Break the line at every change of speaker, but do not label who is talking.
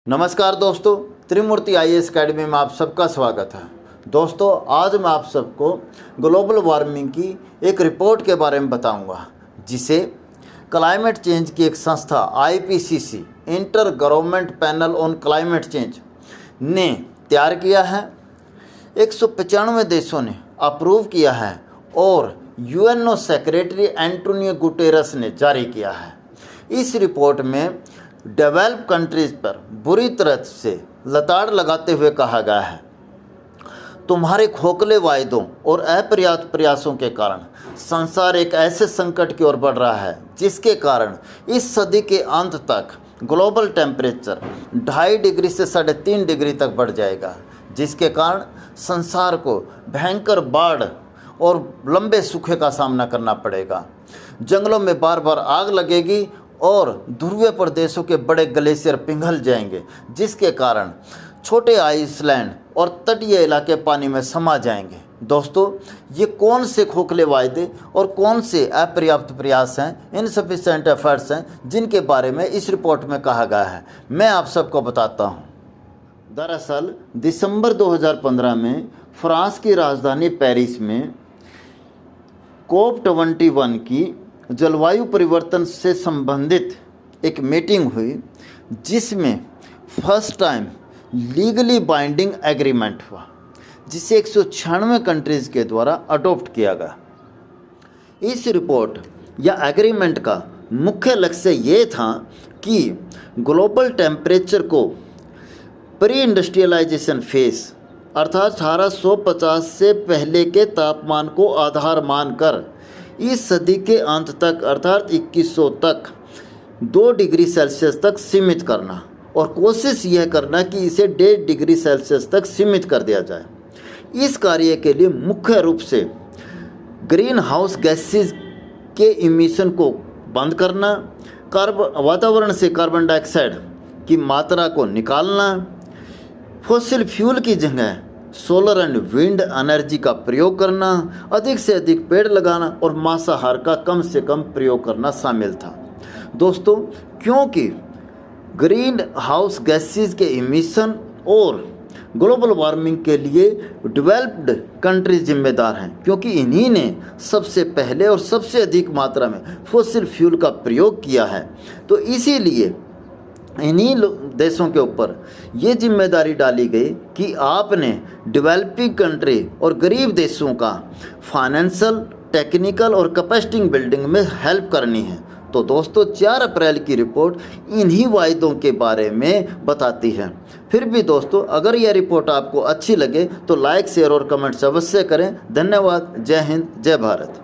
नमस्कार दोस्तों, त्रिमूर्ति IAS academy में आप सबका स्वागत है। दोस्तों, आज मैं आप सबको ग्लोबल वार्मिंग की एक रिपोर्ट के बारे में बताऊंगा, जिसे क्लाइमेट चेंज की एक संस्था IPCC inter government panel on climate change ने तैयार किया है। 195 देशों ने अप्रूव किया है और UNO सेक्रेटरी एंटोनियो गुटेरस ने जारी किया है। इस रिपोर्ट में डेवलप कंट्रीज पर बुरी तरह से लताड़ लगाते हुए कहा गया है, तुम्हारे खोखले वायदों और अपर्याप्त प्रयासों के कारण संसार एक ऐसे संकट की ओर बढ़ रहा है जिसके कारण इस सदी के अंत तक ग्लोबल टेम्परेचर 2.5 डिग्री से 3.5 डिग्री तक बढ़ जाएगा, जिसके कारण संसार को भयंकर बाढ़ और लंबे सूखे का सामना करना पड़ेगा। जंगलों में बार बार आग लगेगी और ध्रुवीय प्रदेशों के बड़े ग्लेशियर पिघल जाएंगे, जिसके कारण छोटे आइसलैंड और तटीय इलाके पानी में समा जाएंगे। दोस्तों, ये कौन से खोखले वायदे और कौन से अपर्याप्त प्रयास हैं, इनसफिशिएंट एफर्ट्स हैं, जिनके बारे में इस रिपोर्ट में कहा गया है, मैं आप सबको बताता हूँ। दरअसल दिसंबर 2015 में फ्रांस की राजधानी पेरिस में COP21 की जलवायु परिवर्तन से संबंधित एक मीटिंग हुई, जिसमें first time legally binding agreement हुआ, जिसे 196 कंट्रीज़ के द्वारा अडॉप्ट किया गया। इस रिपोर्ट या एग्रीमेंट का मुख्य लक्ष्य ये था कि ग्लोबल टेम्परेचर को प्री इंडस्ट्रियलाइजेशन फेज अर्थात 1850 से पहले के तापमान को आधार मानकर इस सदी के अंत तक अर्थात 2100 तक 2 डिग्री सेल्सियस तक सीमित करना और कोशिश यह करना कि इसे 1.5 डिग्री सेल्सियस तक सीमित कर दिया जाए। इस कार्य के लिए मुख्य रूप से ग्रीन हाउस गैसेज के इमिशन को बंद करना, वातावरण से कार्बन डाइऑक्साइड की मात्रा को निकालना, फॉसिल फ्यूल की जगह सोलर एंड विंड एनर्जी का प्रयोग करना, अधिक से अधिक पेड़ लगाना और मांसाहार का कम से कम प्रयोग करना शामिल था। दोस्तों, क्योंकि ग्रीन हाउस गैसेज के इमिशन और ग्लोबल वार्मिंग के लिए डेवलप्ड कंट्रीज जिम्मेदार हैं, क्योंकि इन्हीं ने सबसे पहले और सबसे अधिक मात्रा में फॉसिल फ्यूल का प्रयोग किया है, तो इसीलिए इन्हीं देशों के ऊपर ये जिम्मेदारी डाली गई कि आपने डेवलपिंग कंट्री और गरीब देशों का फाइनेंशियल, टेक्निकल और कैपेसिटी बिल्डिंग में हेल्प करनी है। तो दोस्तों, 4 अप्रैल की रिपोर्ट इन्हीं वायदों के बारे में बताती है। फिर भी दोस्तों, अगर यह रिपोर्ट आपको अच्छी लगे तो लाइक, शेयर और कमेंट्स अवश्य करें। धन्यवाद। जय हिंद, जय भारत।